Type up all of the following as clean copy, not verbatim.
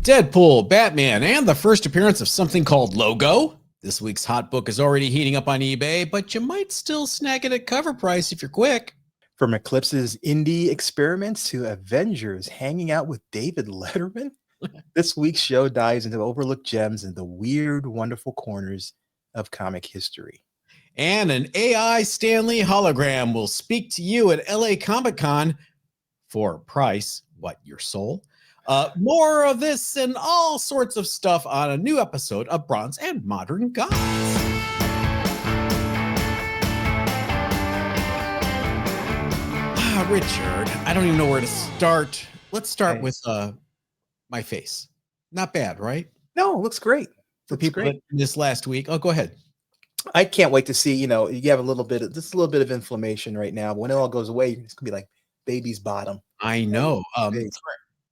Deadpool, Batman, and the first appearance of something called Logo. This week's hot book is already heating up on eBay, but you might still snag it at cover price if you're quick. From Eclipse's indie experiments to Avengers hanging out with David Letterman, this week's show dives into overlooked gems and the weird, wonderful corners of comic history. And an AI Stanley hologram will speak to you at LA Comic-Con for a price, what, your soul? More of this and all sorts of stuff on a new episode of Bronze and Modern Gods. Richard, I don't even know where to start. Let's start with my face. Not bad, right? No, it looks great. For people that this last week. Oh, go ahead. I can't wait to see, you have a little bit of inflammation right now. But when it all goes away, it's gonna be like baby's bottom. I know.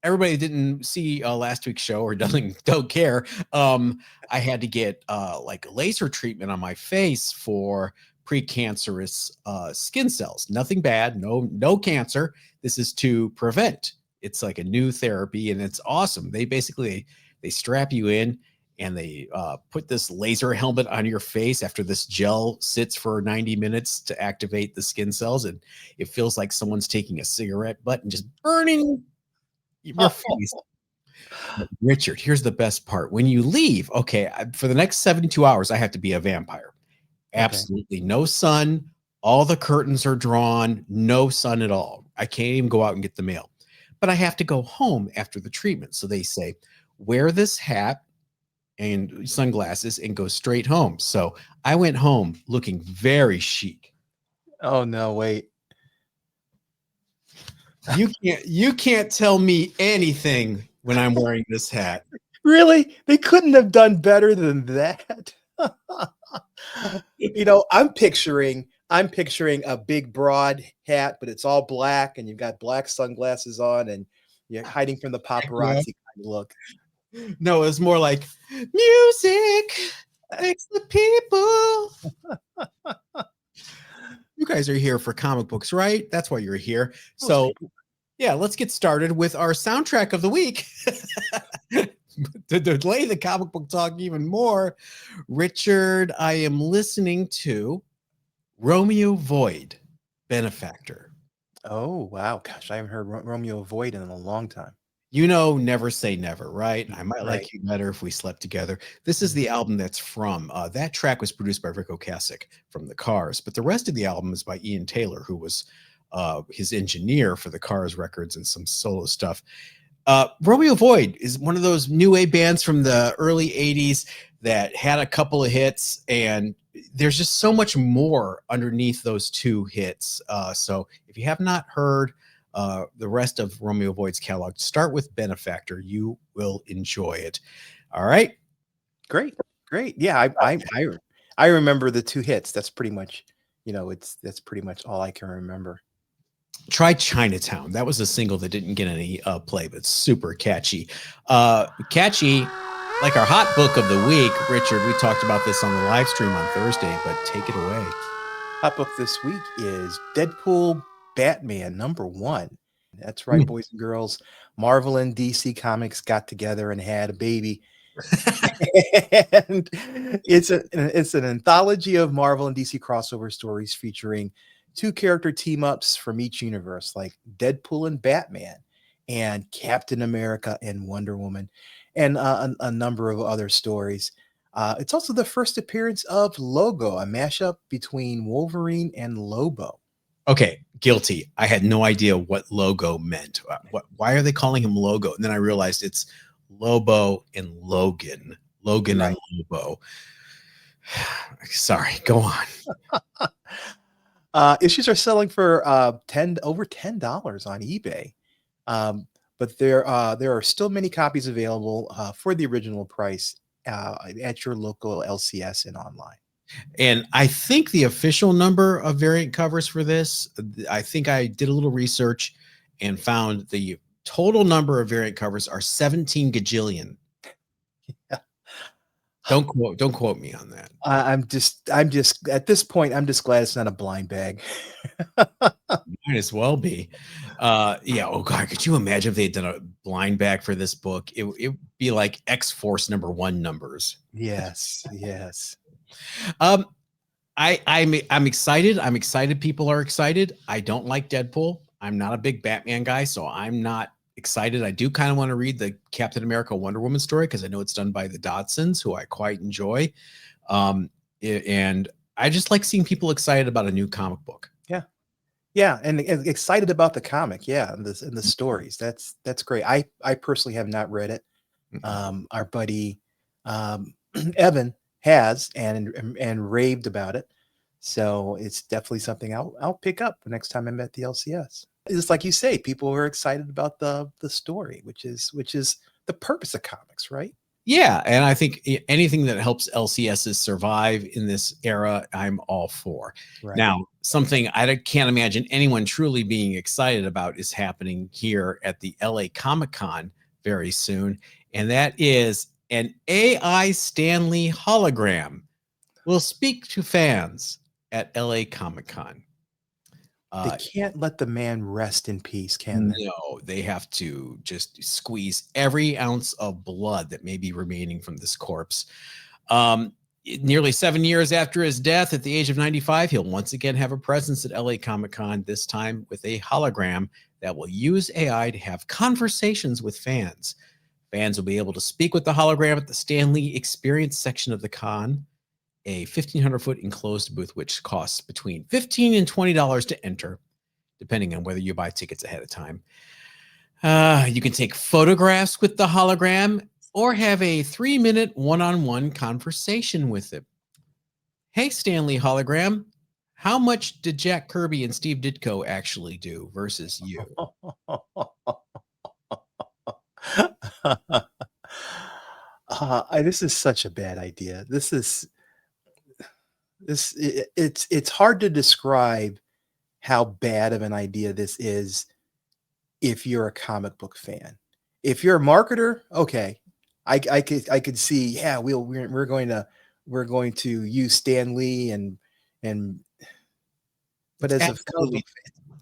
Everybody didn't see last week's show or don't care. I had to get like a laser treatment on my face for precancerous skin cells. Nothing bad, no cancer. This is to prevent. It's like a new therapy and it's awesome. They basically they strap you in and they put this laser helmet on your face after this gel sits for 90 minutes to activate the skin cells, and it feels like someone's taking a cigarette butt and just burning your face. Richard, here's the best part. When you leave, for the next 72 hours, I have to be a vampire. Absolutely no sun. All the curtains are drawn. No sun at all. I can't even go out and get the mail. But I have to go home after the treatment. So they say, wear this hat and sunglasses and go straight home. So I went home looking very chic. Oh, no, wait. You can't tell me anything when I'm wearing this hat. Really? They couldn't have done better than that. I'm picturing a big broad hat, but it's all black and you've got black sunglasses on and you're hiding from the paparazzi kind of look. No, it's more like music makes the people. You guys are here for comic books, right? That's why you're here. So yeah, let's get started with our soundtrack of the week. To delay the comic book talk even more, Richard, I am listening to Romeo Void, Benefactor. Oh, wow. Gosh, I haven't heard Romeo Void in a long time. Never say never, right? I might like you better if we slept together. This is the album that's from. That track was produced by Rick Ocasek from The Cars, but the rest of the album is by Ian Taylor, who was his engineer for the Cars records and some solo stuff. Romeo Void is one of those new wave bands from the early 80s that had a couple of hits, and there's just so much more underneath those two hits. So if you have not heard the rest of Romeo Void's catalog, start with Benefactor. You will enjoy it. All right. Great. Yeah, I remember the two hits. That's pretty much, that's pretty much all I can remember. Try Chinatown. That was a single that didn't get any play, but super catchy. Catchy, like our hot book of the week. Richard, we talked about this on the live stream on Thursday, but take it away. Hot book this week is Deadpool, Batman #1. That's right, boys and girls. Marvel and DC Comics got together and had a baby. And it's an anthology of Marvel and DC crossover stories featuring two character team-ups from each universe, like Deadpool and Batman, and Captain America and Wonder Woman, and a number of other stories. It's also the first appearance of Logo, a mashup between Wolverine and Lobo. Okay, guilty. I had no idea what Logo meant. Why are they calling him Logo? And then I realized it's Lobo and Logan. Logan and Lobo. Sorry, go on. Issues are selling for over $10 on eBay, but there are still many copies available for the original price at your local LCS and online. And I think the official number of variant covers for this, I think I did a little research and found the total number of variant covers are 17 gajillion. Yeah. Don't quote me on that. I'm just at this point, I'm just glad it's not a blind bag. Might as well be. Yeah. Oh God, could you imagine if they had done a blind bag for this book. It would be like X-Force #1 numbers. Yes, yes. Um, I'm excited. I'm excited. People are excited. I don't like Deadpool. I'm not a big Batman guy, so I'm not excited. I do kind of want to read the Captain America Wonder Woman story because I know it's done by the Dodsons, who I quite enjoy. And I just like seeing people excited about a new comic book. Yeah. Yeah, and excited about the comic. Yeah, and the stories. That's great. I personally have not read it. Our buddy Evan has and raved about it. So it's definitely something I'll pick up the next time I'm at the LCS. It's like you say, people are excited about the story, which is the purpose of comics, right? Yeah, and I think anything that helps LCSs survive in this era, I'm all for. Right. Now, something I can't imagine anyone truly being excited about is happening here at the LA Comic-Con very soon, and that is an AI Stanley hologram will speak to fans at LA Comic-Con. They can't let the man rest in peace, can they? No, they have to just squeeze every ounce of blood that may be remaining from this corpse. Nearly 7 years after his death at the age of 95, he'll once again have a presence at LA Comic-Con, this time with a hologram that will use AI to have conversations with fans. Fans will be able to speak with the hologram at the Stanley Experience section of the con, a 1,500-foot enclosed booth, which costs between $15 and $20 to enter, depending on whether you buy tickets ahead of time. You can take photographs with the hologram or have a 3-minute one-on-one conversation with it. Hey, Stanley hologram, how much did Jack Kirby and Steve Ditko actually do versus you? This is such a bad idea. It's hard to describe how bad of an idea this is if you're a comic book fan. If you're a marketer, okay, I could see, yeah, we're going to use Stan Lee and but as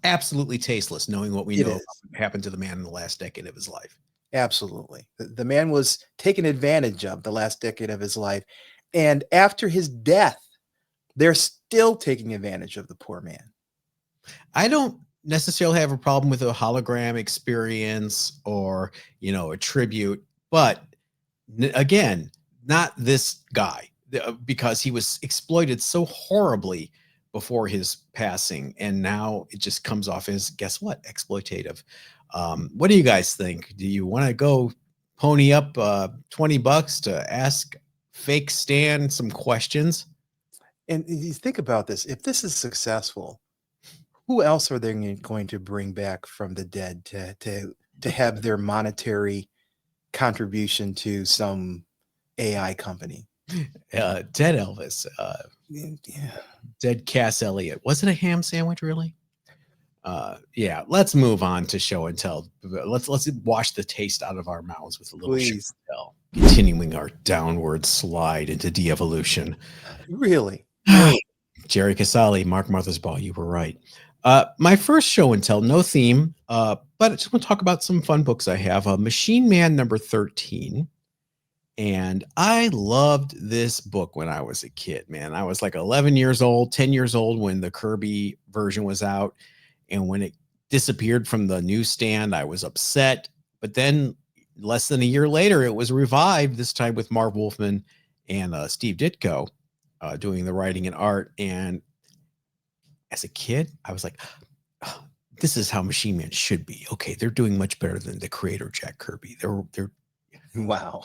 absolutely tasteless, knowing what we know about what happened to the man in the last decade of his life. Absolutely. The man was taken advantage of the last decade of his life. And after his death, they're still taking advantage of the poor man. I don't necessarily have a problem with a hologram experience or, a tribute, but again, not this guy, because he was exploited so horribly before his passing. And now it just comes off as, guess what? Exploitative. What do you guys think? Do you want to go pony up $20 to ask fake Stan some questions? And you think about this, if this is successful, who else are they going to bring back from the dead to have their monetary contribution to some AI company? Dead Elvis, Yeah. dead Cass Elliot. Was it a ham sandwich, really? Yeah, let's move on to show and tell. Let's wash the taste out of our mouths with a little show and tell. Continuing our downward slide into de-evolution. Really? Jerry Casale, Mark Mothersbaugh, you were right. My first show and tell, no theme, but I just want to talk about some fun books I have. Machine Man number 13. And I loved this book when I was a kid, man. I was like 11 years old, 10 years old when the Kirby version was out. And when it disappeared from the newsstand, I was upset. But then less than a year later, it was revived, this time with Marv Wolfman and Steve Ditko doing the writing and art. And as a kid, I was like, oh, this is how Machine Man should be. Okay, they're doing much better than the creator, Jack Kirby. They're Wow.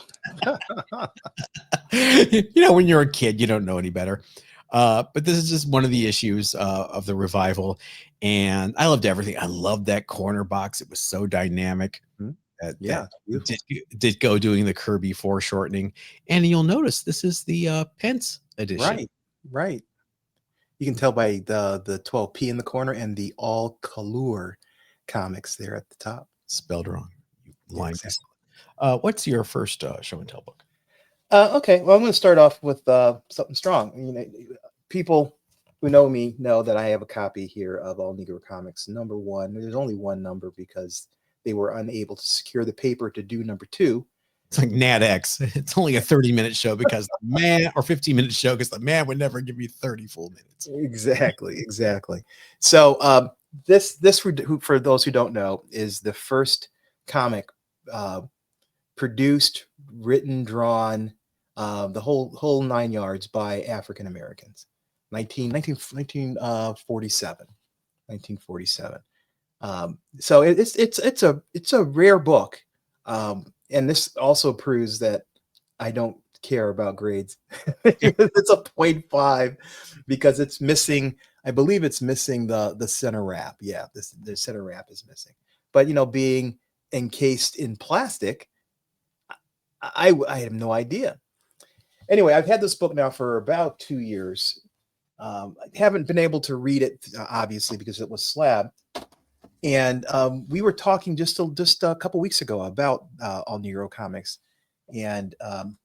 When you're a kid, you don't know any better. But this is just one of the issues of the revival. And I loved everything. I loved that corner box. It was so dynamic. Ditko doing the Kirby foreshortening. And you'll notice this is the Pence edition. Right. You can tell by the 12P in the corner and the all color comics there at the top. Spelled wrong. You lying. Exactly. What's your first show and tell book? Okay, well, I'm going to start off with something strong. People who know me know that I have a copy here of All Negro Comics #1. There's only one number because they were unable to secure the paper to do number 2. It's like NatX. It's only a 30-minute show because the man, or 15-minute show because the man would never give me 30 full minutes. Exactly. So this for those who don't know, is the first comic produced, written, drawn, the whole 9 yards by African Americans. 1947. So it's a rare book, and this also proves that I don't care about grades. It's a 0.5 because it's missing. I believe it's missing the center wrap. Yeah, the center wrap is missing. But being encased in plastic, I have no idea. Anyway, I've had this book now for about 2 years. I haven't been able to read it, obviously, because it was slab. And we were talking just a couple weeks ago about All Negro Comics and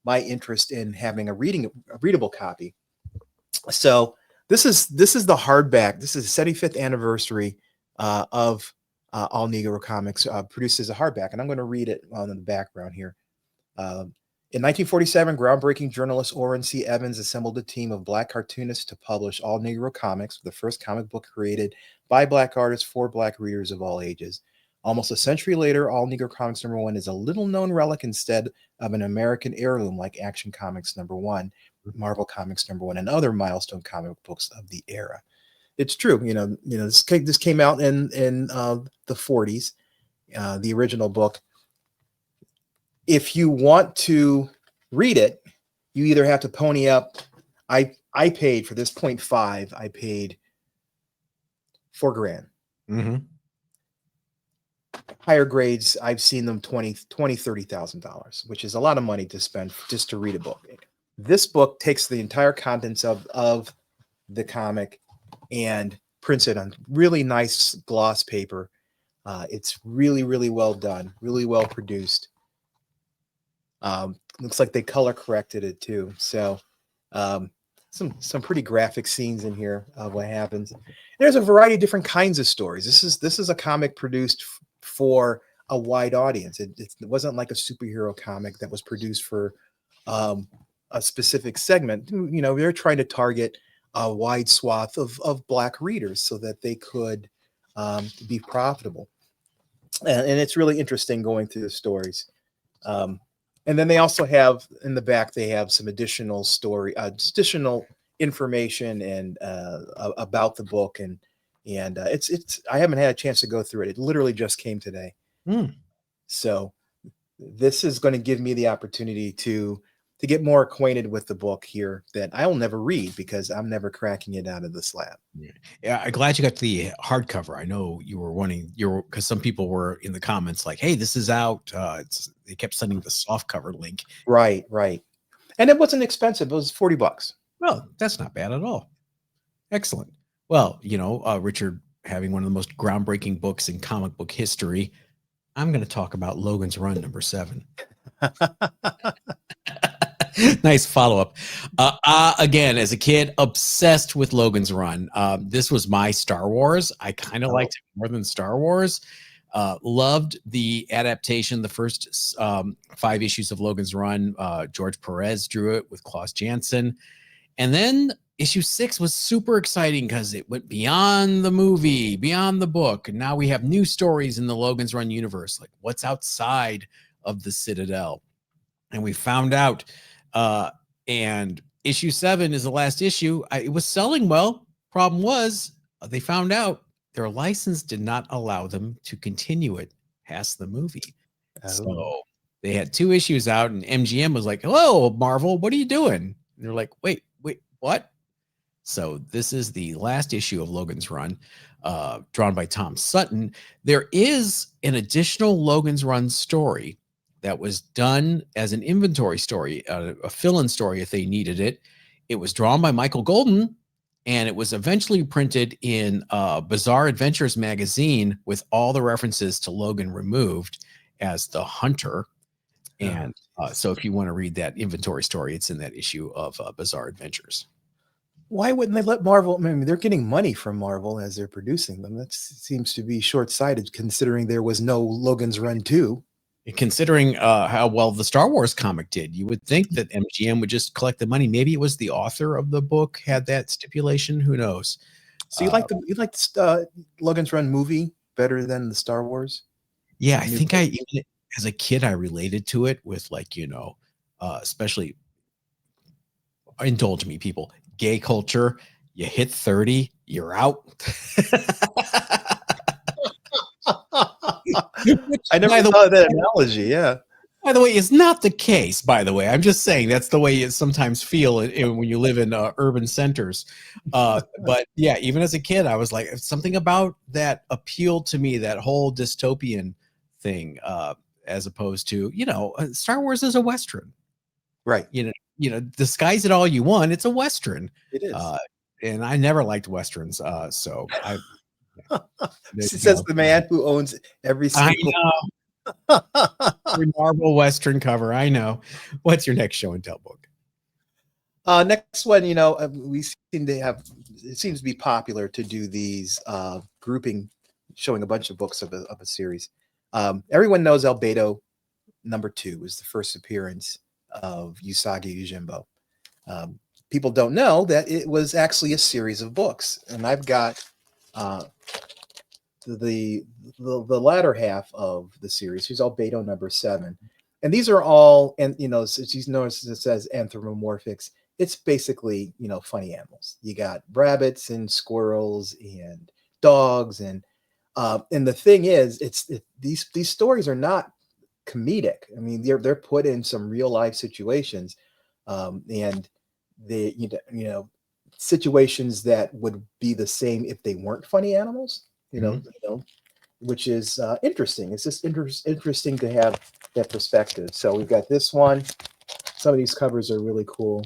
my interest in having a readable copy. So this is the hardback. This is the 75th anniversary of All Negro Comics, produced as a hardback, and I'm going to read it on the background here. In 1947, groundbreaking journalist Orrin C. Evans assembled a team of Black cartoonists to publish All Negro Comics, the first comic book created by Black artists for Black readers of all ages. Almost a century later, All Negro Comics #1 is a little-known relic instead of an American heirloom like Action Comics #1, Marvel Comics #1, and other milestone comic books of the era. It's true, this came out in the 40s, the original book. If you want to read it, you either have to pony up. I paid for this 0.5. I paid $4,000. Mm-hmm. Higher grades, I've seen them $30,000, which is a lot of money to spend just to read a book. This book takes the entire contents of the comic and prints it on really nice gloss paper. It's really, really well done, really well produced. Looks like they color corrected it too. So some pretty graphic scenes in here of what happens. There's a variety of different kinds of stories. This is a comic produced for a wide audience. It wasn't like a superhero comic that was produced for a specific segment. They're trying to target a wide swath of Black readers so that they could be profitable. And it's really interesting going through the stories. And then they also have in the back, they have some additional additional information and about the book. And it's I haven't had a chance to go through it. It literally just came today. So this is going to give me the opportunity to get more acquainted with the book here that I'll never read because I'm never cracking it out of the slab. Yeah, I'm glad you got the hardcover. I know you were wanting because some people were in the comments like, "Hey, this is out." They kept sending the soft cover link. Right. And it wasn't expensive. It was $40. Well, that's not bad at all. Excellent. Well, Richard, having one of the most groundbreaking books in comic book history, I'm going to talk about Logan's Run #7. Nice follow-up. Again, as a kid, obsessed with Logan's Run. This was my Star Wars. I kind of liked it more than Star Wars. Loved the adaptation. The first 5 issues of Logan's Run. George Perez drew it with Klaus Janson. And then issue 6 was super exciting because it went beyond the movie, beyond the book. And now we have new stories in the Logan's Run universe, like what's outside of the Citadel. And we found out, and issue 7 is the last issue. It was selling well. Problem was, they found out their license did not allow them to continue it past the movie. So they had 2 issues out, and MGM was like, "Hello, Marvel, what are you doing?" And they're like, wait, what? So this is the last issue of Logan's Run, drawn by Tom Sutton. There is an additional Logan's Run story that was done as an inventory story, a fill-in story if they needed it. It was drawn by Michael Golden, and it was eventually printed in Bizarre Adventures magazine with all the references to Logan removed as the Hunter. And so if you want to read that inventory story, it's in that issue of Bizarre Adventures. Why wouldn't they let Marvel? I mean, they're getting money from Marvel as they're producing them. That seems to be short-sighted, considering there was no Logan's Run 2. Considering how well the Star Wars comic did, you would think that MGM would just collect the money. Maybe it was the author of the book had that stipulation. Who knows? So you like the Logan's Run movie better than the Star Wars? Yeah, I think even as a kid, I related to it with like, especially indulge me, people, gay culture. You hit 30, you're out. I never thought of that analogy. Yeah. By the way, it's not the case, by the way. I'm just saying that's the way you sometimes feel when you live in urban centers. But yeah, even as a kid, I was like, something about that appealed to me, that whole dystopian thing, as opposed to, Star Wars is a Western. Right. Disguise it all you want. It's a Western. It is. And I never liked Westerns. So I. Says the man who owns every single Marvel Western cover. I know. What's your next show and tell book? Next one, we seem to have. It seems to be popular to do these grouping, showing a bunch of books of a series. Everyone knows Albedo #2 was the first appearance of Usagi Yojimbo. People don't know that it was actually a series of books, and I've got the latter half of the series. Here's Albedo #7, and these are all, and she's noticed it says anthropomorphics. It's basically funny animals. You got rabbits and squirrels and dogs, and the thing is, these stories are not comedic. I mean, they're put in some real life situations, and they situations that would be the same if they weren't funny animals. Which is interesting. It's just interesting to have that perspective. So we've got this one. Some of these covers are really cool.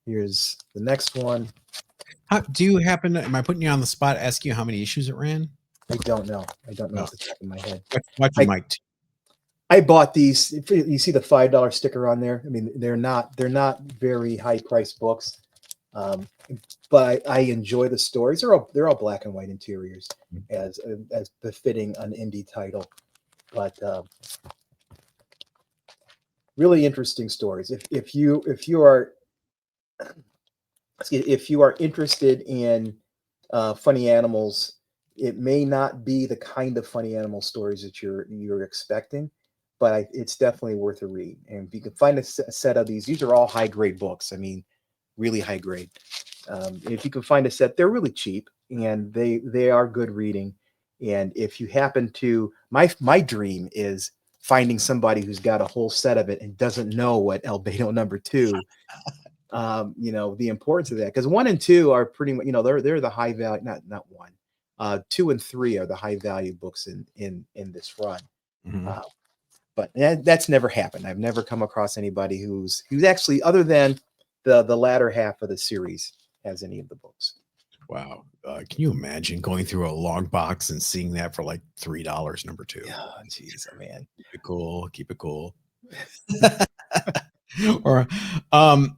Here's the next one. Do you happen to, am I putting you on the spot, asking you how many issues it ran? I don't know. Off the top of my head. Watch your mic. I bought these. You see the $5 sticker on there. I mean, they're not very high priced books, but I enjoy the stories. They're all black and white interiors, as befitting an indie title. But really interesting stories. If you are interested in funny animals, it may not be the kind of funny animal stories that you're expecting, but it's definitely worth a read. And if you can find a set of these are all high grade books. I mean, really high grade. If you can find a set, they're really cheap and they are good reading. And if you happen to, my dream is finding somebody who's got a whole set of it and doesn't know what Albedo #2, the importance of that, because 1 and 2 are pretty much, they're the high value, not 1, 2 and 3 are the high value books in this run. Mm-hmm. But that's never happened. I've never come across anybody who's actually, other than the latter half of the series, has any of the books. Wow. Can you imagine going through a long box and seeing that for like $3, #2? Oh, jeez, man. Keep it cool. Or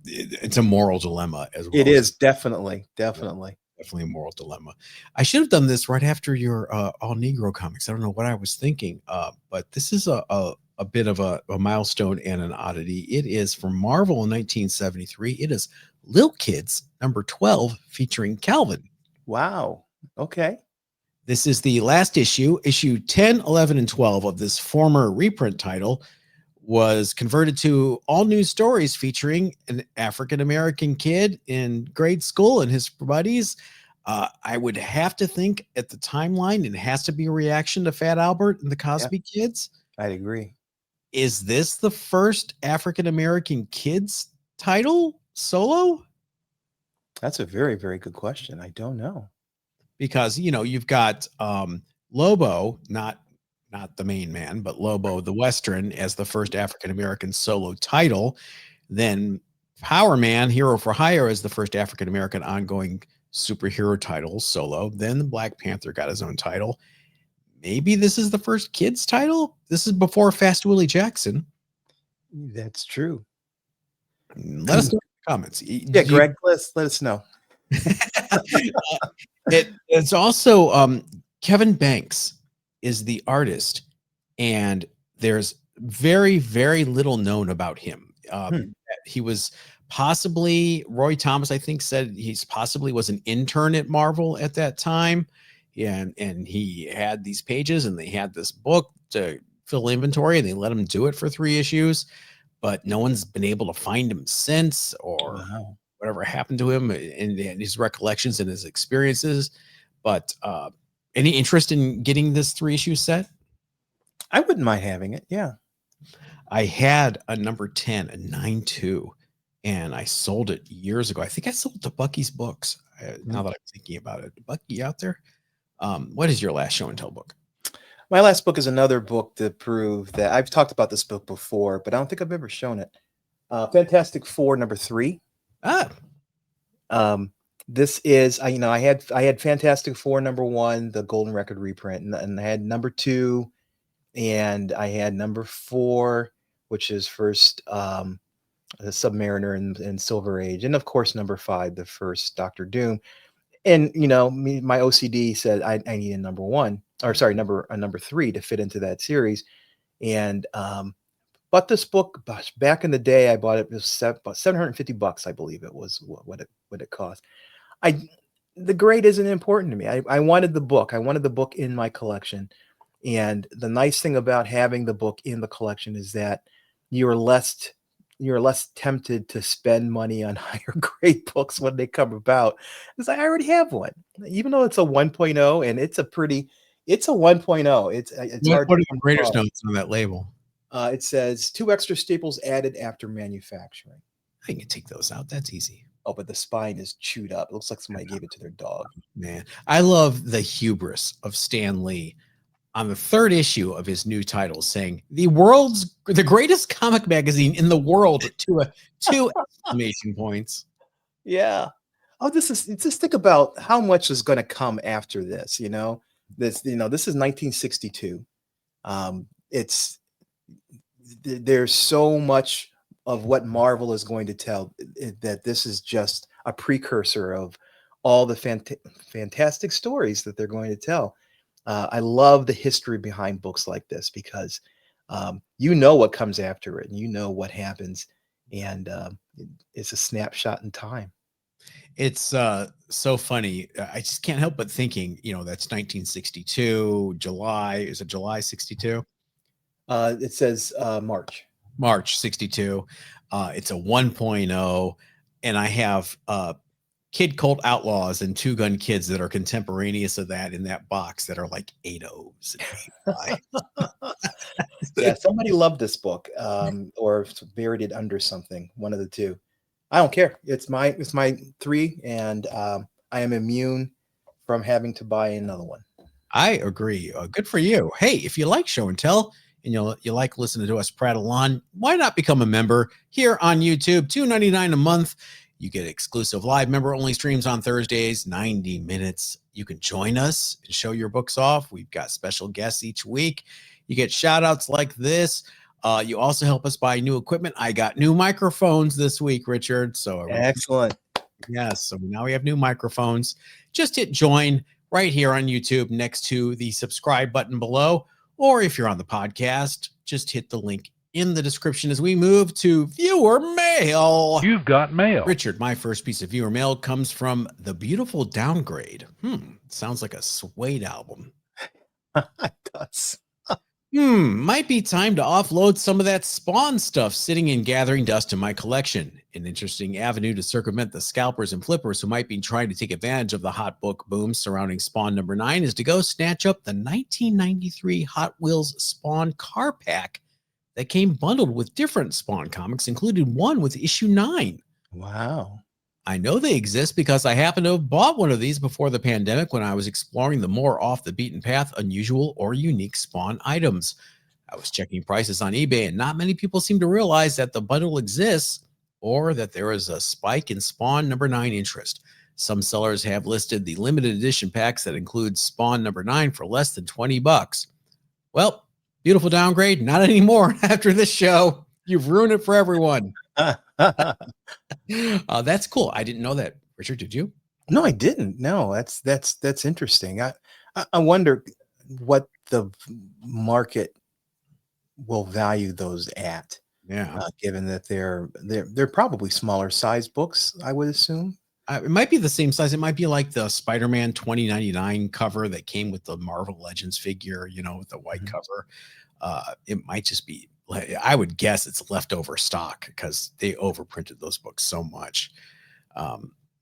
it's a moral dilemma as well. It is definitely a moral dilemma. I should have done this right after your all Negro comics. I don't know what I was thinking, but this is a bit of a milestone and an oddity. It is from Marvel in 1973. It is Lil Kids #12 featuring Calvin. Wow. Okay. This is the last issue 10, 11, and 12 of this former reprint title. Was converted to all new stories featuring an African-American kid in grade school and his buddies. I would have to think at the timeline, it has to be a reaction to Fat Albert and the Cosby Kids. I'd agree. Is this the first African-American kids title solo? That's a very, very good question. I don't know. Because, you've got Lobo, not the main man, but Lobo the Western as the first African-American solo title. Then Power Man, Hero for Hire as the first African-American ongoing superhero title solo. Then the Black Panther got his own title. Maybe this is the first kids title. This is before Fast Willie Jackson. That's true. Let us know in the comments. Yeah, Greg, let us know. It's also Kevin Banks is the artist, and there's very, very little known about him. He was possibly, Roy Thomas, I think, said he's possibly was an intern at Marvel at that time. And he had these pages and they had this book to fill inventory, and they let him do it for 3 issues, but no one's been able to find him since, or whatever happened to him and his recollections and his experiences. But any interest in getting this 3-issue set? I wouldn't mind having it. Yeah. I had a number 10, a 9-2, and I sold it years ago. I think I sold to Bucky's Books. Now that I'm thinking about it, Bucky out there. What is your last show and tell book? My last book is another book to prove that I've talked about this book before, but I don't think I've ever shown it. Fantastic Four number 3. This is, I had Fantastic Four number 1, the Golden Record reprint, and I had number 2, and I had number 4, which is first the Submariner and Silver Age, and of course number 5, the first Doctor Doom. And my OCD said I need a number 1, or sorry, number 3 to fit into that series. And bought this book back in the day. I bought it, about $750, I believe it was what it cost. The grade isn't important to me. I wanted the book. I wanted the book in my collection. And the nice thing about having the book in the collection is that you're less tempted to spend money on higher grade books when they come about, because I already have one, even though it's a 1.0, and it's a 1.0. It's hard. What are the greatest notes on that label? It says 2 extra staples added after manufacturing. I can take those out. That's easy. Oh, but the spine is chewed up. It looks like somebody gave it to their dog. Man, I love the hubris of Stan Lee on the 3rd issue of his new title, saying the greatest comic magazine in the world to 2 exclamation points. Yeah. Oh, just think about how much is going to come after this. This is 1962. There's so much of what Marvel is going to tell that this is just a precursor of all the fantastic stories that they're going to tell. I love the history behind books like this, because what comes after it, and what happens, and it's a snapshot in time. It's so funny. I just can't help but thinking, that's 1962, July. Is it July 62? It says March 62. It's a 1.0, and I have Kid Colt Outlaws and Two Gun Kids that are contemporaneous of that in that box that are like 8.0s. Yeah, somebody loved this book, or buried it under something. One of the two. I don't care. It's my 3, and I am immune from having to buy another one. I agree. Good for you. Hey, if you like show and tell, and you like listening to us prattle on, why not become a member here on YouTube? $2.99 a month. You get exclusive live member-only streams on Thursdays, 90 minutes. You can join us and show your books off. We've got special guests each week. You get shout-outs like this. You also help us buy new equipment. I got new microphones this week, Richard. So excellent. Yes. So now we have new microphones. Just hit join right here on YouTube next to the subscribe button below. Or if you're on the podcast, just hit the link in the description as we move to viewer mail. You've got mail. Richard, my first piece of viewer mail comes from The Beautiful Downgrade. Sounds like a Suede album. It does. Might be time to offload some of that Spawn stuff sitting and gathering dust in my collection. An interesting avenue to circumvent the scalpers and flippers who might be trying to take advantage of the hot book boom surrounding Spawn number 9 is to go snatch up the 1993 Hot Wheels Spawn car pack that came bundled with different Spawn comics, including one with issue 9. Wow. I know they exist because I happen to have bought one of these before the pandemic when I was exploring the more off the beaten path, unusual or unique Spawn items. I was checking prices on eBay, and not many people seem to realize that the bundle exists or that there is a spike in Spawn number 9 interest. Some sellers have listed the limited edition packs that include Spawn number 9 for less than $20. Well, Beautiful Downgrade, not anymore after this show. You've ruined it for everyone. That's cool. I didn't know that. Richard, did you? No, I didn't. No, that's interesting. I wonder what the market will value those at, Yeah. given that they're probably smaller size books, I would assume. It might be the same size. It might be like the Spider-Man 2099 cover that came with the Marvel Legends figure, with the white Mhm. cover. It might just be, I would guess it's leftover stock because they overprinted those books so much.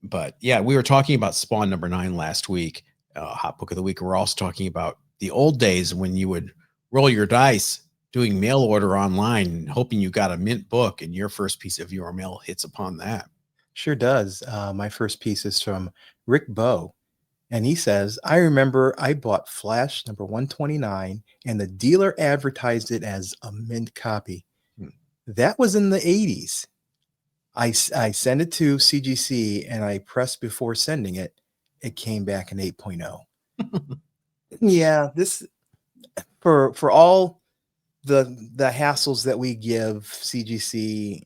But yeah, we were talking about Spawn #9 last week, Hot Book of the Week. We're also talking about the old days when you would roll your dice doing mail order online, hoping you got a mint book and your first piece of your mail hits upon that. Sure does. My first piece is from Rick Bow, and he says, "I remember I bought Flash number 129, and the dealer advertised it as a mint copy. Hmm. That was in the 80s. I sent it to CGC, and I pressed before sending it. It came back an 8.0. Yeah, this for all the hassles that we give CGC,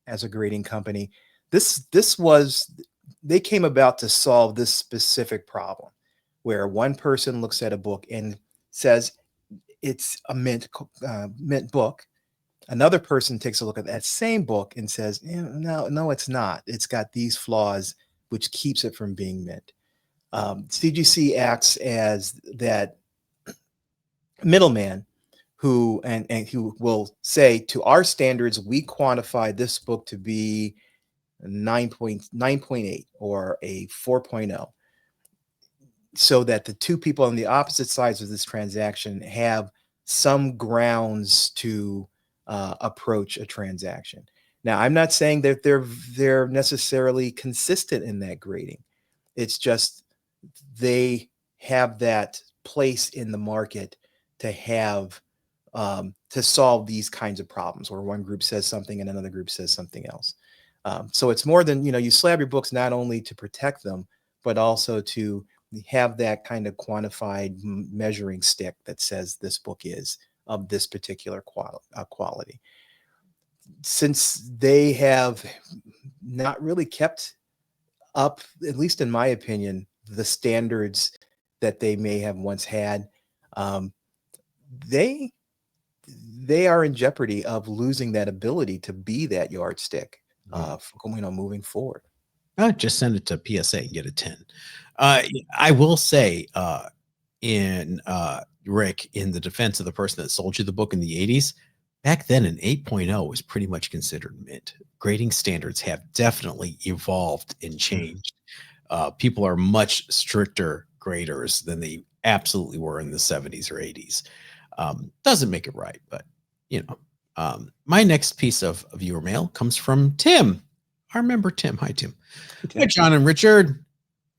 as a grading company, this was they came about to solve this specific problem, where one person looks at a book and says it's a mint book. Another person takes a look at that same book and says, no, no, it's not. It's got these flaws, which keeps it from being mint. CGC acts as that middleman and who will say, to our standards, we quantify this book to be 9.8 or a 4.0, so that the two people on the opposite sides of this transaction have some grounds to approach a transaction. Now, I'm not saying that they're necessarily consistent in that grading. It's just they have that place in the market to have to solve these kinds of problems, where one group says something and another group says something else. So it's more than, you slab your books not only to protect them, but also to have that kind of quantified measuring stick that says this book is of this particular quality. Since they have not really kept up, at least in my opinion, the standards that they may have once had, um, they they are in jeopardy of losing that ability to be that yardstick, moving forward. Just send it to PSA and get a 10. I will say, in Rick, in the defense of the person that sold you the book in the 80s, back then an 8.0 was pretty much considered mint. Grading standards have definitely evolved and Mhm. changed. People are much stricter graders than they absolutely were in the 70s or 80s. Doesn't make it right, but my next piece of viewer mail comes from Tim. I remember Tim. Hi, Tim. Hi, John and Richard.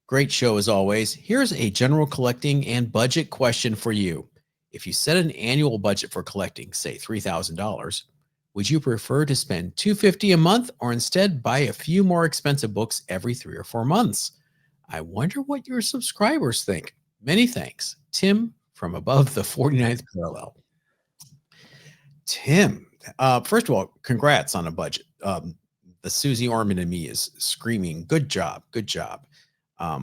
Great show as always. Here's a general collecting and budget question for you. If you set an annual budget for collecting, say $3,000, would you prefer to spend $250 a month or instead buy a few more expensive books every 3 or 4 months? I wonder what your subscribers think. Many thanks. Tim from above the 49th parallel. Tim, first of all, congrats on a budget. The Susie Orman in me is screaming, "Good job, good job." I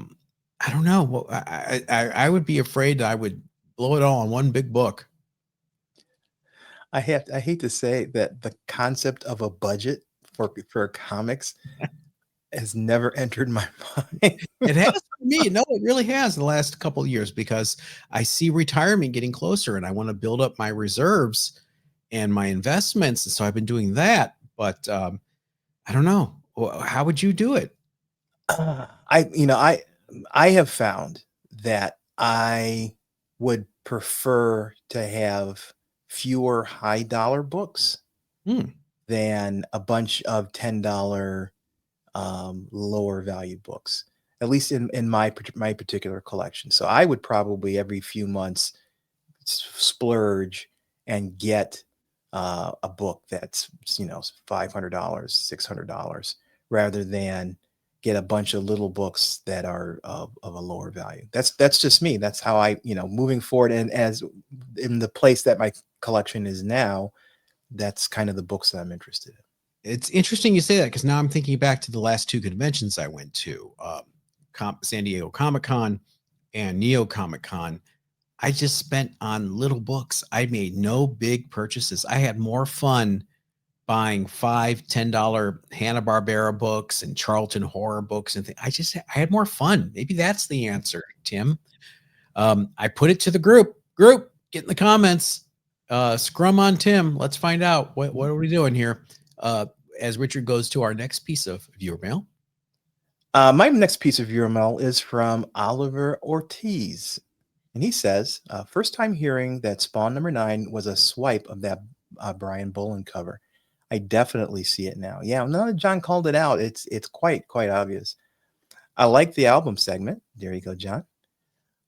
don't know. Well, I would be afraid I would blow it all on one big book. I hate to say that the concept of a budget for comics has never entered my mind. It has for me. No, it really has the last couple of years because I see retirement getting closer and I want to build up my reserves and my investments. And so I've been doing that. But I don't know. How would you do it? I you know I have found that I would prefer to have fewer high dollar books Hmm. than a bunch of $10 lower value books, at least in my particular collection. So I would probably every few months splurge and get a book that's $500, $600, rather than get a bunch of little books that are of a lower value. That's just me. That's how I, moving forward, and as in the place that my collection is now, that's kind of the books that I'm interested in. It's interesting you say that because now I'm thinking back to the last two conventions I went to, San Diego Comic-Con and Neo Comic-Con. I just spent on little books. I made no big purchases. I had more fun buying $5, $10 Hanna-Barbera books and Charlton horror books and things. I had more fun. Maybe that's the answer, Tim. I put it to the group. Get in the comments. Scrum on Tim. Let's find out what are we doing here. As Richard goes to our next piece of viewer mail. My next piece of viewer mail is from Oliver Ortiz. And he says, first time hearing that Spawn #9 was a swipe of that Brian Boland cover. I definitely see it now. Yeah, now that John called it out, it's quite obvious. I like the album segment. There you go, John.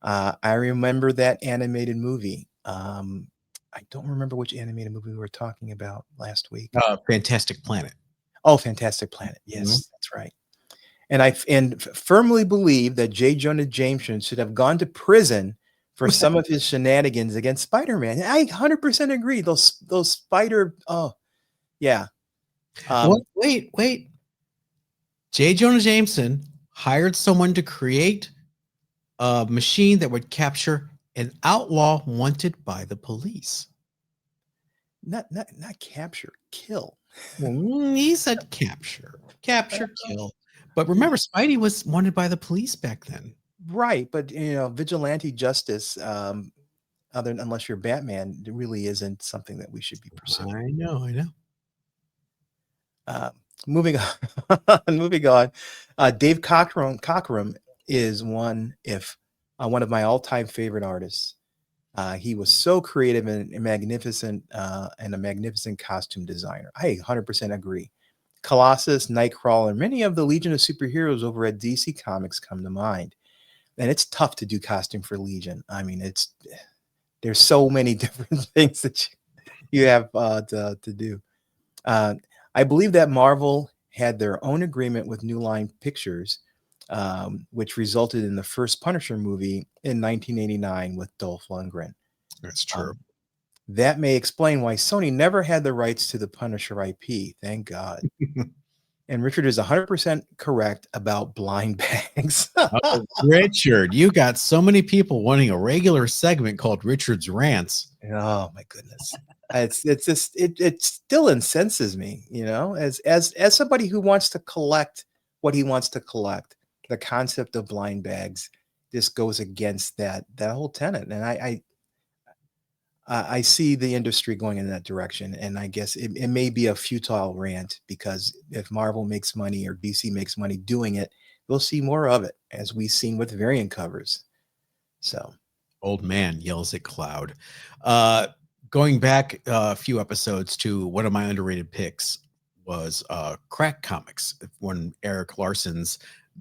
I remember that animated movie. I don't remember which animated movie we were talking about last week. Fantastic Planet. Oh, Fantastic Planet. Yes, that's right. And I firmly believe that J. Jonah Jameson should have gone to prison for some of his shenanigans against Spider-Man. I 100% agree. Those spider. Oh, yeah. Wait. J. Jonah Jameson hired someone to create a machine that would capture an outlaw wanted by the police. Not capture, kill. He said capture, kill. But remember, Spidey was wanted by the police back then. Right, but vigilante justice, unless you're Batman, it really isn't something that we should be pursuing. I know. Moving on. Dave Cockrum is one of my all-time favorite artists. He was so creative and magnificent, and a magnificent costume designer. I 100% agree. Colossus, Nightcrawler, many of the Legion of Superheroes over at DC Comics come to mind. And it's tough to do costume for Legion. I mean, there's so many different things that you have to do. I believe that Marvel had their own agreement with New Line Pictures, which resulted in the first Punisher movie in 1989 with Dolph Lundgren. That's true. That may explain why Sony never had the rights to the Punisher IP. Thank God. And Richard is 100% correct about blind bags. Oh, Richard, you got so many people wanting a regular segment called Richard's Rants. Oh my goodness. It still incenses me, as somebody who wants to collect what he wants to collect. The concept of blind bags just goes against that whole tenet. And I see the industry going in that direction. And I guess it may be a futile rant, because if Marvel makes money or DC makes money doing it, we'll see more of it, as we've seen with variant covers. So old man yells at cloud. Going back a few episodes to one of my underrated picks was Crack Comics, when Eric Larson's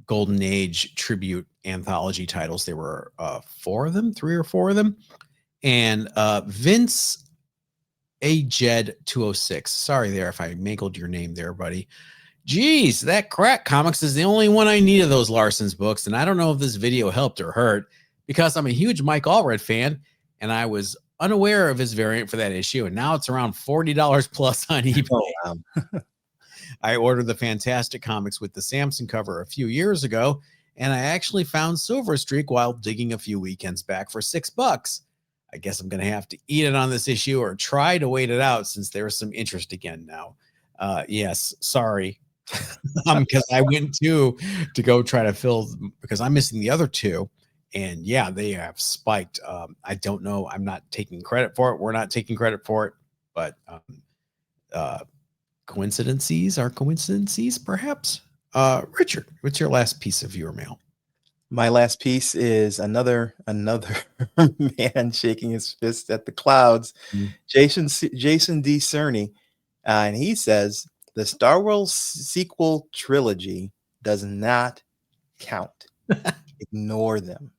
Golden Age tribute anthology titles. There were 3 or 4 of them. And Vince A. Jed 206. Sorry there if I mangled your name there, buddy. Geez, that Crack Comics is the only one I need of those Larson's books. And I don't know if this video helped or hurt, because I'm a huge Mike Allred fan, and I was unaware of his variant for that issue. And now it's around $40 plus on eBay. Oh, wow. I ordered the Fantastic Comics with the Samson cover a few years ago, and I actually found Silver Streak while digging a few weekends back for $6. I guess I'm going to have to eat it on this issue, or try to wait it out, since there's some interest again now. Yes, sorry. Because I went to go try to fill, because I'm missing the other 2. And yeah, they have spiked. I don't know. I'm not taking credit for it. We're not taking credit for it. But coincidences are coincidences, perhaps. Richard, what's your last piece of viewer mail? My last piece is another man shaking his fist at the clouds. Jason D. Cerny, and he says the Star Wars sequel trilogy does not count. Ignore them.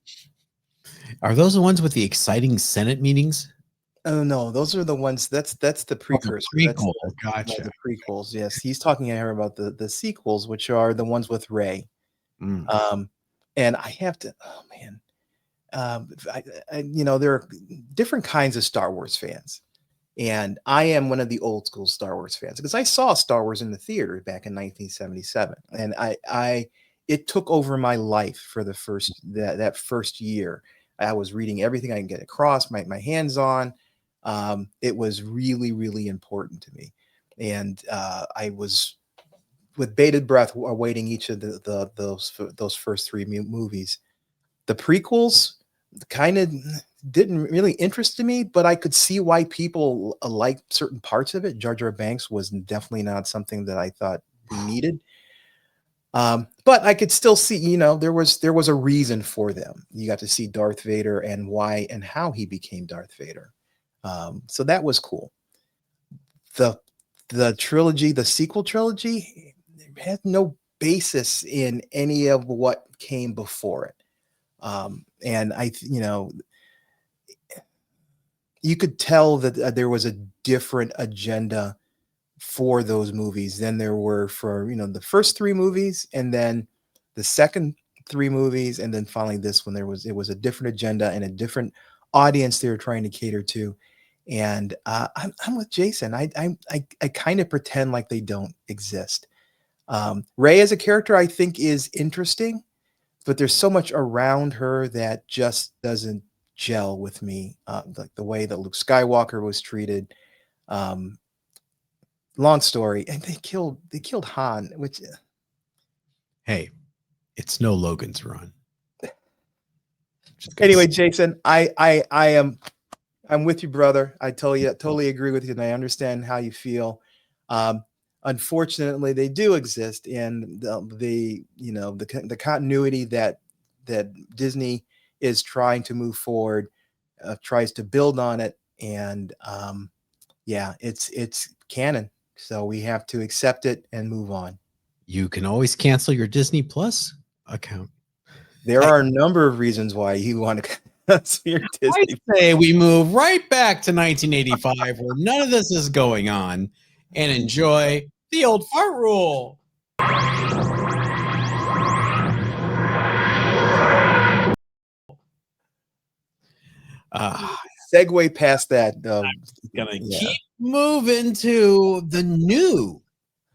Are those the ones with the exciting Senate meetings? Oh no, those are the ones. That's the precursor. Prequel. Gotcha. The prequels. Yes, he's talking here about the sequels, which are the ones with Rey. And I have to. Oh man, there are different kinds of Star Wars fans. And I am one of the old school Star Wars fans because I saw Star Wars in the theater back in 1977, and it took over my life for the that first year. I was reading everything I can get across my hands on. It was really, really important to me, and I was with bated breath awaiting each of those first three movies. The prequels kind of didn't really interest me, but I could see why people liked certain parts of it. Jar Jar Banks was definitely not something that I thought we needed. But I could still see, there was a reason for them. You got to see Darth Vader and why and how he became Darth Vader. So that was cool. The trilogy, the sequel trilogy, had no basis in any of what came before it. And you could tell that there was a different agenda for those movies than there were for, the first three movies, and then the second three movies, and then finally this one. It was a different agenda and a different audience they were trying to cater to. And I'm with Jason. I kind of pretend like they don't exist. Rey as a character, I think, is interesting, but there's so much around her that just doesn't gel with me. Like the way that Luke Skywalker was treated. Long story, and they killed Han, which, hey, it's no Logan's Run. Anyway, Jason, I'm with you, brother. I totally agree with you, and I understand how you feel. Unfortunately, they do exist, and the continuity that Disney is trying to move forward, tries to build on it, and it's canon, so we have to accept it and move on. You can always cancel your Disney Plus account. There are a number of reasons why you want to cancel your Disney. I say we move right back to 1985, where none of this is going on, and enjoy the old fart rule. Segue past that. Gonna keep moving to the new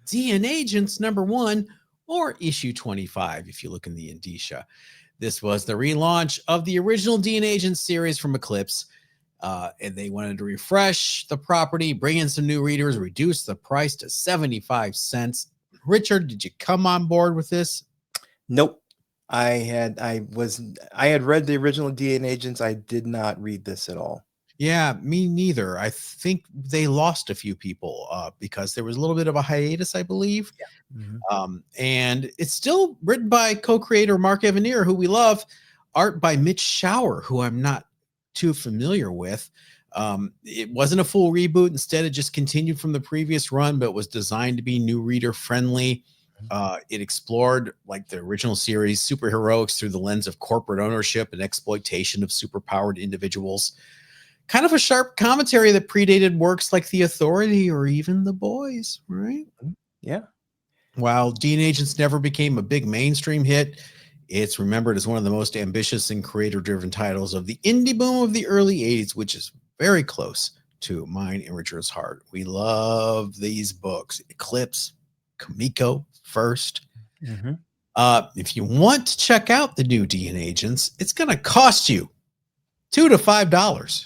DNAgents #1 or issue 25 if you look in the indicia. This was the relaunch of the original DNAgents series from Eclipse, and they wanted to refresh the property, bring in some new readers, reduce the price to 75 cents. Richard, did you come on board with this? Nope. I had read the original DNAgents. I did not read this at all. Yeah, me neither. I think they lost a few people because there was a little bit of a hiatus, I believe. Yeah. Mm-hmm. And it's still written by co-creator Mark Evanier, who we love, art by Mitch Schauer, who I'm not too familiar with. It wasn't a full reboot. Instead, it just continued from the previous run, but was designed to be new reader friendly. It explored, like the original series, superheroics through the lens of corporate ownership and exploitation of superpowered individuals. Kind of a sharp commentary that predated works like The Authority or even The Boys, right? Yeah. While DNAgents never became a big mainstream hit, it's remembered as one of the most ambitious and creator-driven titles of the indie boom of the early 80s, which is very close to mine and Richard's heart. We love these books. Eclipse, Kamiko, First. Mm-hmm. If you want to check out the new DNAgents, it's going to cost you $2 to $5.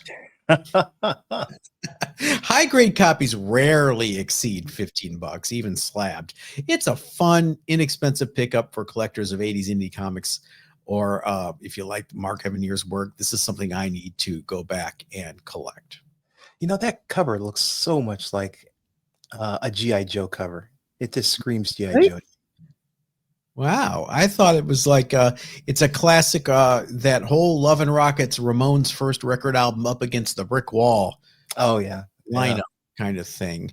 High grade copies rarely exceed $15, even slabbed. It's a fun, inexpensive pickup for collectors of 80s indie comics, or if you like Mark Evanier's work, this is something I need to go back and collect. That cover looks so much like a G.I. Joe cover. It just screams G.I. Joe. Wow, I thought it was like it's a classic, that whole Love and Rockets Ramones' first record album Up Against the Brick Wall. Oh yeah, lineup kind of thing.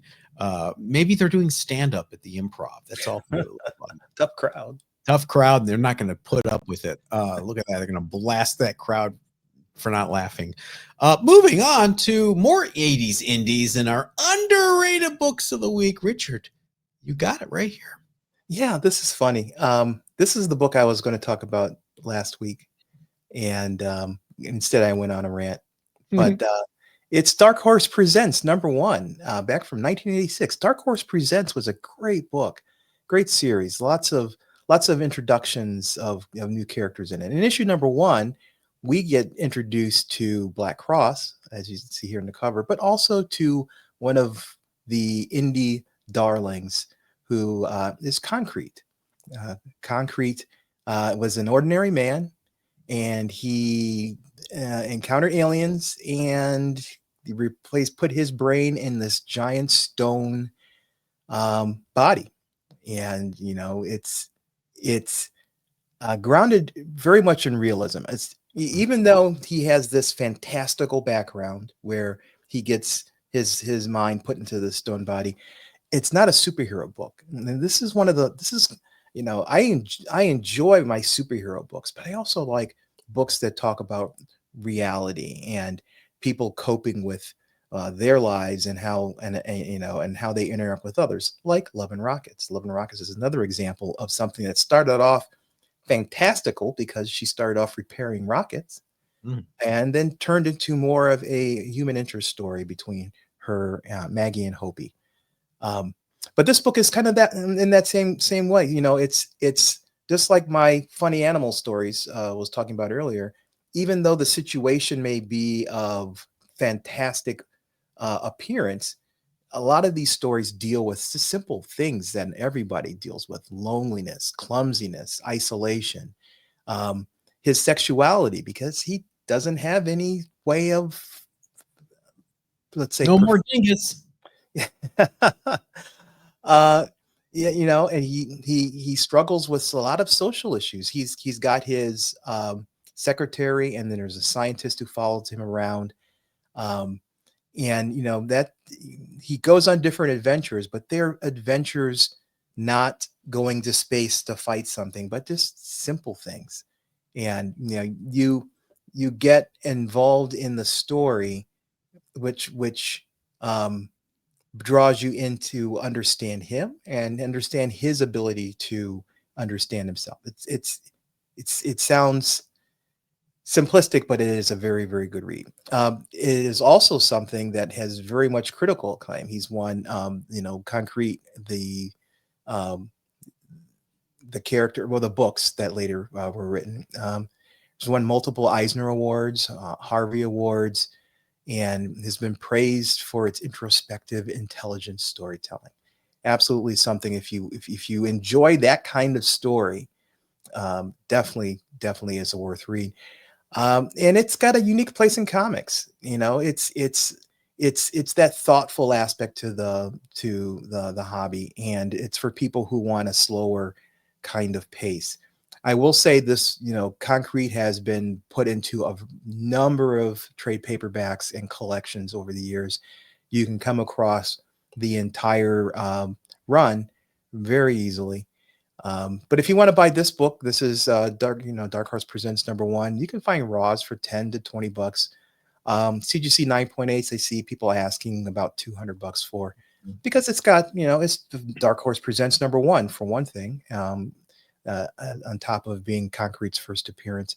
Maybe they're doing stand-up at the Improv. That's all. Tough crowd. They're not going to put up with it. Look at that. They're going to blast that crowd for not laughing. Moving on to more 80s indies and our underrated books of the week. Richard, you got it right here. Yeah, this is funny. This is the book I was going to talk about last week, and instead I went on a rant. But It's Dark Horse Presents #1, back from 1986. Dark Horse Presents was a great book, great series. Lots of introductions of new characters in it. In issue #1, we get introduced to Black Cross, as you see here in the cover, but also to one of the indie darlings, who is Concrete. Concrete was an ordinary man, and he encountered aliens, and he put his brain in this giant stone body. And it's grounded very much in realism. Even though he has this fantastical background where he gets his mind put into the stone body, it's not a superhero book. And this is I enjoy my superhero books, but I also like books that talk about reality and people coping with their lives, and how and how they interact with others, like Love and Rockets. Love and Rockets is another example of something that started off fantastical because she started off repairing rockets, and then turned into more of a human interest story between her, Maggie, and Hopi. But this book is kind of that, in that same way. It's just like my funny animal stories was talking about earlier. Even though the situation may be of fantastic appearance, a lot of these stories deal with simple things that everybody deals with: loneliness, clumsiness, isolation, his sexuality, because he doesn't have any way of, let's say, No more dingus. Yeah, and he struggles with a lot of social issues. He's got his secretary, and then there's a scientist who follows him around. And that he goes on different adventures, but they're adventures not going to space to fight something, but just simple things. And you get involved in the story, which draws you in to understand him and understand his ability to understand himself. It sounds simplistic, but it is a very, very good read. It is also something that has very much critical acclaim. He's won, Concrete, um, the character, well, the books that later were written. He's won multiple Eisner Awards, Harvey Awards, and has been praised for its introspective, intelligent storytelling. Absolutely something. If you enjoy that kind of story, definitely is a worth read. And it's got a unique place in comics. It's that thoughtful aspect to the hobby, and it's for people who want a slower kind of pace. I will say this, Concrete has been put into a number of trade paperbacks and collections over the years. You can come across the entire run very easily. But if you want to buy this book, this is Dark Horse Presents #1. You can find Raws for $10 to $20. CGC 9.8s, I see people asking about $200 for, because it's got, it's Dark Horse Presents #1 for one thing. On top of being Concrete's first appearance,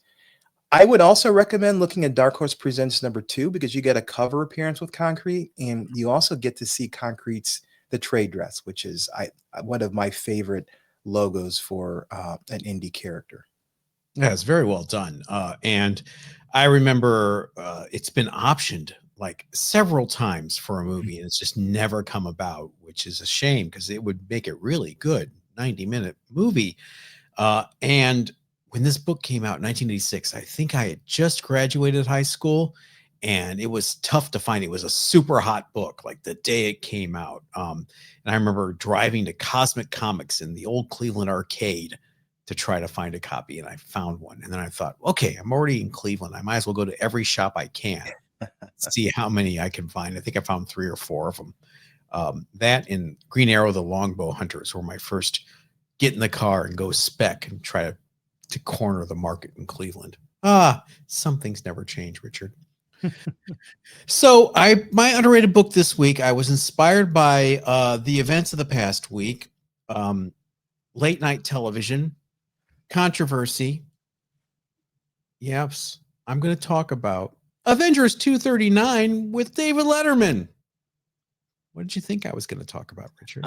I would also recommend looking at Dark Horse Presents #2, because you get a cover appearance with Concrete, and you also get to see Concrete's the trade dress, which is one of my favorite logos for an indie character. Yeah, it's very well done. And I remember it's been optioned like several times for a movie, and it's just never come about, which is a shame because it would make it really good 90-minute movie. And when this book came out in 1986, I think I had just graduated high school, and it was tough to find. It was a super hot book, like the day it came out. And I remember driving to Cosmic Comics in the old Cleveland arcade to try to find a copy, and I found one. And then I thought, okay, I'm already in Cleveland. I might as well go to every shop I can, see how many I can find. I think I found 3 or 4 of them. That and Green Arrow, the Longbow Hunters were my first get in the car and go spec and try to corner the market in Cleveland. Some things never change, Richard. So my underrated book this week, I was inspired by the events of the past week, late night television, controversy. Yes, I'm going to talk about Avengers 239 with David Letterman. What did you think I was going to talk about, Richard?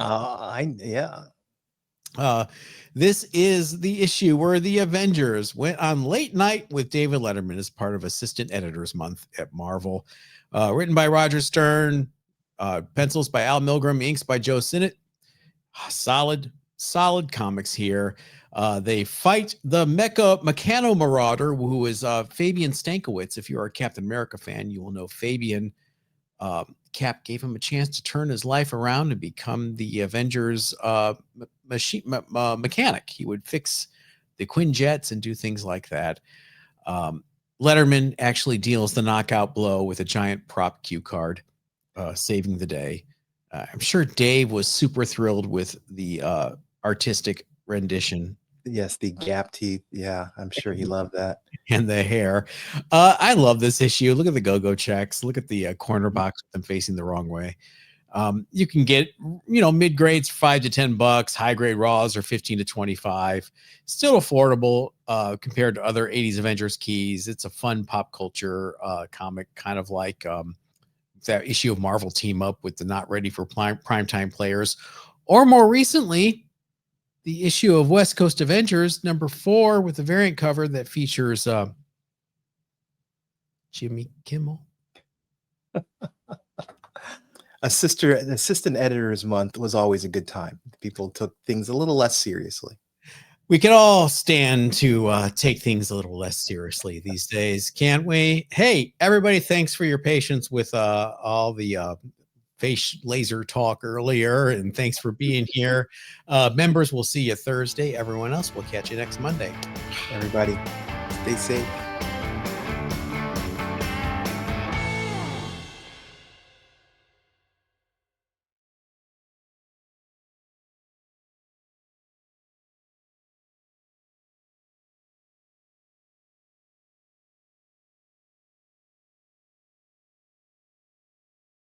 This is the issue where the Avengers went on late night with David Letterman as part of Assistant Editors Month at Marvel. Written by Roger Stern, pencils by Al Milgram, inks by Joe Sinnott. Solid comics here. They fight the Mechano Marauder, who is Fabian Stankiewicz. If you're a Captain America fan, you will know Fabian. Cap gave him a chance to turn his life around and become the Avengers mechanic. He would fix the Quinjets and do things like that. Letterman actually deals the knockout blow with a giant prop cue card, saving the day. I'm sure Dave was super thrilled with the artistic rendition. Yes, the gap teeth. Yeah, I'm sure he loved that. And the hair. I love this issue. Look at the go-go checks. Look at the corner box with them facing the wrong way. You can get, mid-grades $5 to $10. High-grade raws are 15 to 25. Still affordable compared to other 80s Avengers keys. It's a fun pop culture comic, kind of like that issue of Marvel Team Up with the not ready for primetime players. Or more recently, the issue of West Coast Avengers #4 with the variant cover that features Jimmy Kimmel. Assistant Editors Month was always a good time. People took things a little less seriously. We can all stand to take things a little less seriously these days, can't we? Hey, everybody, thanks for your patience with all the face laser talk earlier, and thanks for being here. Members, we'll see you Thursday. Everyone else, we'll catch you next Monday. Everybody, stay safe.